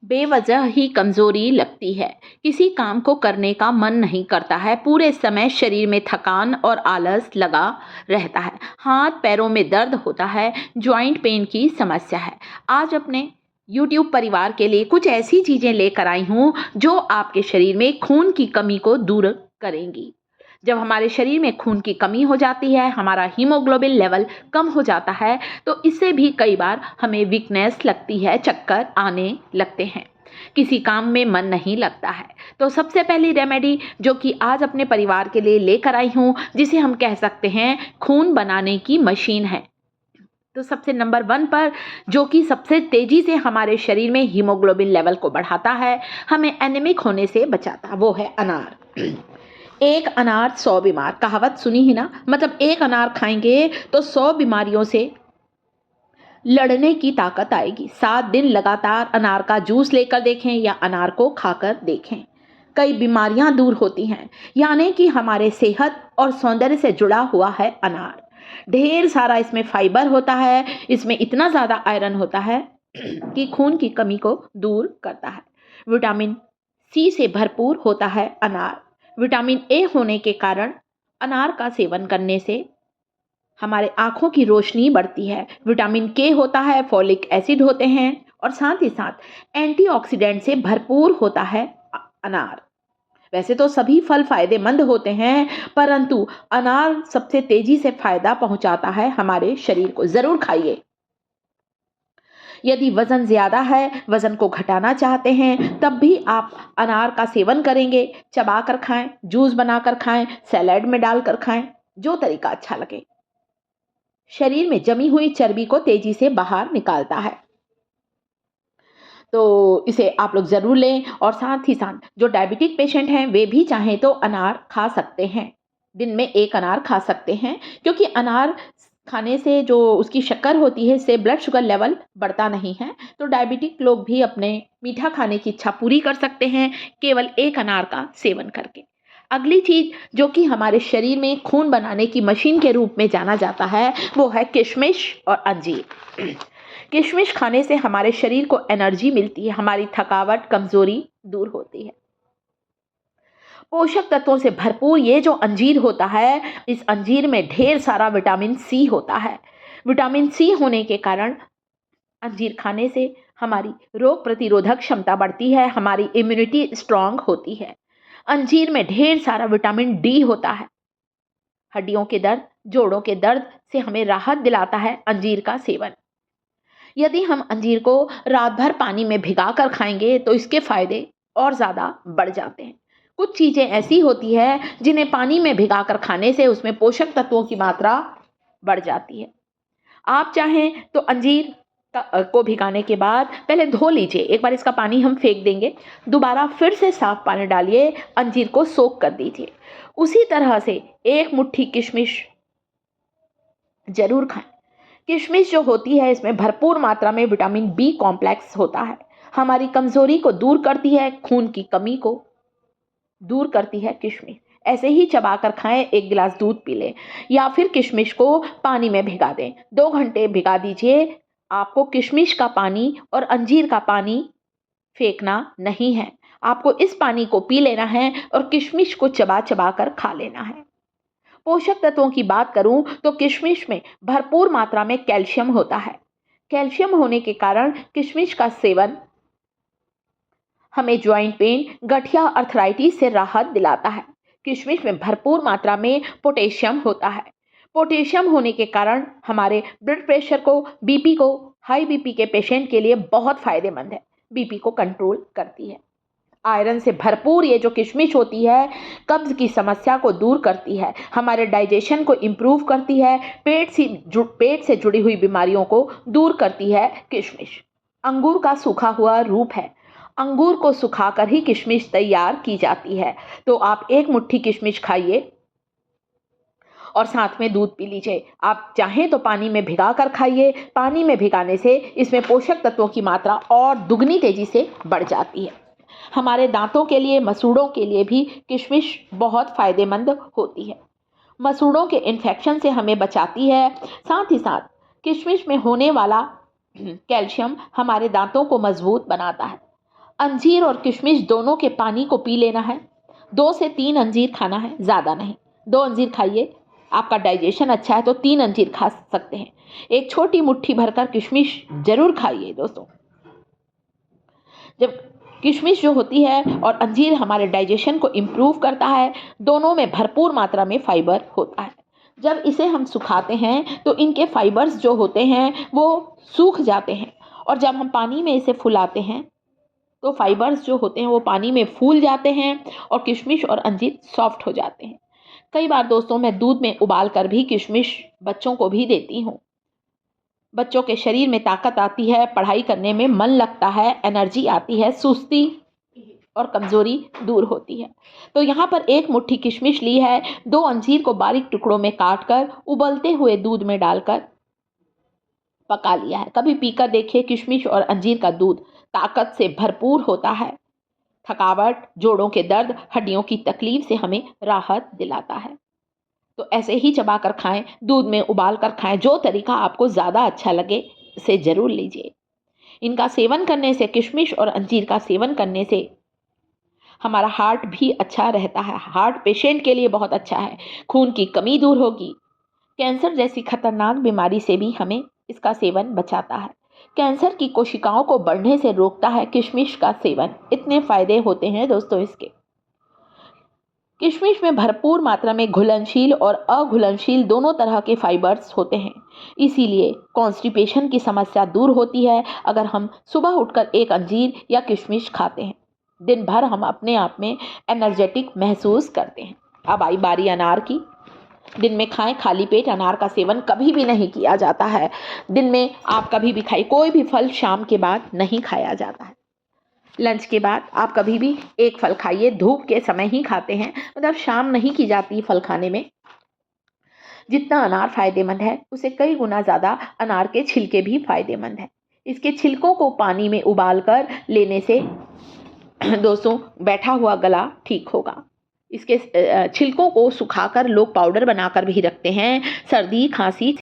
बेवजह ही कमजोरी लगती है। किसी काम को करने का मन नहीं करता है। पूरे समय शरीर में थकान और आलस लगा रहता है। हाथ पैरों में दर्द होता है। जॉइंट पेन की समस्या है। आज अपने यूट्यूब परिवार के लिए कुछ ऐसी चीजें लेकर आई हूँ जो आपके शरीर में खून की कमी को दूर करेंगी। जब हमारे शरीर में खून की कमी हो जाती है, हमारा हीमोग्लोबिन लेवल कम हो जाता है, तो इससे भी कई बार हमें वीकनेस लगती है, चक्कर आने लगते हैं, किसी काम में मन नहीं लगता है। तो सबसे पहली रेमेडी जो कि आज अपने परिवार के लिए लेकर आई हूँ, जिसे हम कह सकते हैं खून बनाने की मशीन है। तो सबसे नंबर 1 पर, जो कि सबसे तेजी से हमारे शरीर में हीमोग्लोबिन लेवल को बढ़ाता है, हमें एनीमिक होने से बचाता है, वो है अनार। एक अनार 100 बीमार, कहावत सुनी ही ना। मतलब एक अनार खाएंगे तो 100 बीमारियों से लड़ने की ताकत आएगी। 7 दिन लगातार अनार का जूस लेकर देखें या अनार को खाकर देखें, कई बीमारियां दूर होती हैं। यानी कि हमारे सेहत और सौंदर्य से जुड़ा हुआ है अनार। ढेर सारा इसमें फाइबर होता है, इसमें इतना ज़्यादा आयरन होता है कि खून की कमी को दूर करता है। विटामिन सी से भरपूर होता है अनार। विटामिन ए होने के कारण अनार का सेवन करने से हमारे आंखों की रोशनी बढ़ती है। विटामिन के होता है, फॉलिक एसिड होते हैं और साथ ही साथ एंटीऑक्सीडेंट से भरपूर होता है अनार। वैसे तो सभी फल फायदेमंद होते हैं, परंतु अनार सबसे तेजी से फायदा पहुंचाता है हमारे शरीर को। जरूर खाइए। यदि वजन ज्यादा है, वजन को घटाना चाहते हैं, तब भी आप अनार का सेवन करेंगे। चबा कर खाएं, जूस बनाकर खाएं, सैलेड में डालकर खाएं, जो तरीका अच्छा लगे। शरीर में जमी हुई चर्बी को तेजी से बाहर निकालता है। तो इसे आप लोग ज़रूर लें। और साथ ही साथ जो डायबिटिक पेशेंट हैं, वे भी चाहें तो अनार खा सकते हैं। दिन में 1 अनार खा सकते हैं, क्योंकि अनार खाने से जो उसकी शक्कर होती है, इससे ब्लड शुगर लेवल बढ़ता नहीं है। तो डायबिटिक लोग भी अपने मीठा खाने की इच्छा पूरी कर सकते हैं केवल 1 अनार का सेवन करके। अगली चीज़ जो कि हमारे शरीर में खून बनाने की मशीन के रूप में जाना जाता है, वो है किशमिश और अंजीर। किशमिश खाने से हमारे शरीर को एनर्जी मिलती है, हमारी थकावट, कमजोरी दूर होती है। पोषक तत्वों से भरपूर ये जो अंजीर होता है, इस अंजीर में ढेर सारा विटामिन सी होता है। विटामिन सी होने के कारण अंजीर खाने से हमारी रोग प्रतिरोधक क्षमता बढ़ती है, हमारी इम्यूनिटी स्ट्रांग होती है। अंजीर में ढेर सारा विटामिन डी होता है। हड्डियों के दर्द, जोड़ों के दर्द से हमें राहत दिलाता है अंजीर का सेवन। यदि हम अंजीर को रात भर पानी में भिगा कर खाएंगे तो इसके फायदे और ज़्यादा बढ़ जाते हैं। कुछ चीज़ें ऐसी होती है जिन्हें पानी में भिगा कर खाने से उसमें पोषक तत्वों की मात्रा बढ़ जाती है। आप चाहें तो अंजीर को भिगाने के बाद पहले धो लीजिए। एक बार इसका पानी हम फेंक देंगे, दोबारा फिर से साफ पानी डालिए, अंजीर को सोख कर दीजिए। उसी तरह से 1 मुट्ठी किशमिश जरूर खाएं। किशमिश जो होती है, इसमें भरपूर मात्रा में विटामिन बी कॉम्प्लेक्स होता है, हमारी कमजोरी को दूर करती है, खून की कमी को दूर करती है किशमिश। ऐसे ही चबाकर खाएं, 1 गिलास दूध पी लें या फिर किशमिश को पानी में भिगा दें, 2 घंटे भिगा दीजिए। आपको किशमिश का पानी और अंजीर का पानी फेंकना नहीं है, आपको इस पानी को पी लेना है और किशमिश को चबा चबा कर खा लेना है। पोषक तत्वों की बात करूं तो किशमिश में भरपूर मात्रा में कैल्शियम होता है। कैल्शियम होने के कारण किशमिश का सेवन हमें ज्वाइंट पेन, गठिया, अर्थराइटिस से राहत दिलाता है। किशमिश में भरपूर मात्रा में पोटेशियम होता है। पोटेशियम होने के कारण हमारे ब्लड प्रेशर को, बीपी को, हाई बीपी के पेशेंट के लिए बहुत फायदेमंद है, बीपी को कंट्रोल करती है। आयरन से भरपूर ये जो किशमिश होती है, कब्ज की समस्या को दूर करती है, हमारे डाइजेशन को इम्प्रूव करती है, पेट से जुड़ी हुई बीमारियों को दूर करती है किशमिश। अंगूर का सूखा हुआ रूप है, अंगूर को सुखाकर ही किशमिश तैयार की जाती है। तो आप 1 मुट्ठी किशमिश खाइए और साथ में दूध पी लीजिए। आप चाहें तो पानी में भिगा कर खाइए। पानी में भिगाने से इसमें पोषक तत्वों की मात्रा और दुगनी तेजी से बढ़ जाती है। हमारे दांतों के लिए, मसूड़ों के लिए भी किशमिश बहुत फायदेमंद होती है। मसूड़ों के इन्फेक्शन से हमें बचाती है। साथ ही साथ किशमिश में होने वाला कैल्शियम हमारे दांतों को मजबूत बनाता है। अंजीर और किशमिश दोनों के पानी को पी लेना है। 2 से 3 अंजीर खाना है, ज़्यादा नहीं। 2 अंजीर खाइए, आपका डाइजेशन अच्छा है तो 3 अंजीर खा सकते हैं। एक छोटी मुट्ठी भरकर किशमिश ज़रूर खाइए दोस्तों। जब किशमिश जो होती है और अंजीर हमारे डाइजेशन को इम्प्रूव करता है, दोनों में भरपूर मात्रा में फाइबर होता है। जब इसे हम सुखाते हैं तो इनके फाइबर्स जो होते हैं वो सूख जाते हैं, और जब हम पानी में इसे फुलाते हैं तो फाइबर्स जो होते हैं वो पानी में फूल जाते हैं और किशमिश और अंजीर सॉफ्ट हो जाते हैं। कई बार दोस्तों मैं दूध में उबाल कर भी किशमिश बच्चों को भी देती हूँ। बच्चों के शरीर में ताकत आती है, पढ़ाई करने में मन लगता है, एनर्जी आती है, सुस्ती और कमज़ोरी दूर होती है। तो यहाँ पर 1 मुट्ठी किशमिश ली है, 2 अंजीर को बारीक टुकड़ों में काट कर उबलते हुए दूध में डालकर पका लिया है। कभी पीकर देखिए, किशमिश और अंजीर का दूध ताकत से भरपूर होता है। थकावट, जोड़ों के दर्द, हड्डियों की तकलीफ से हमें राहत दिलाता है। तो ऐसे ही चबाकर खाएं, दूध में उबाल कर खाएं। जो तरीका आपको ज़्यादा अच्छा लगे इसे ज़रूर लीजिए। इनका सेवन करने से, किशमिश और अंजीर का सेवन करने से हमारा हार्ट भी अच्छा रहता है। हार्ट पेशेंट के लिए बहुत अच्छा है। खून की कमी दूर होगी। कैंसर जैसी खतरनाक बीमारी से भी हमें इसका सेवन बचाता है। कैंसर की कोशिकाओं को बढ़ने से रोकता है किशमिश का सेवन। इतने फायदे होते हैं दोस्तों इसके। किशमिश में भरपूर मात्रा में घुलनशील और अघुलनशील दोनों तरह के फाइबर्स होते हैं, इसीलिए कॉन्स्टिपेशन की समस्या दूर होती है अगर हम सुबह उठकर 1 अंजीर या किशमिश खाते हैं। दिन भर हम अपने आप में एनर्जेटिक महसूस करते हैं। अब आई बारी अनार की। दिन में खाएं, खाली पेट अनार का सेवन कभी भी नहीं किया जाता है। दिन में आप कभी भी खाइए, कोई भी फल शाम के बाद नहीं खाया जाता है। लंच के बाद आप कभी भी 1 फल खाइए, धूप के समय ही खाते हैं, मतलब शाम नहीं की जाती फल खाने में। जितना अनार फायदेमंद है उसे कई गुना ज़्यादा अनार के छिलके भी फायदेमंद हैं। इसके छिलकों को पानी में उबाल कर लेने से दोस्तों बैठा हुआ गला ठीक होगा। इसके छिलकों को सुखाकर लोग पाउडर बनाकर भी रखते हैं। सर्दी, खांसी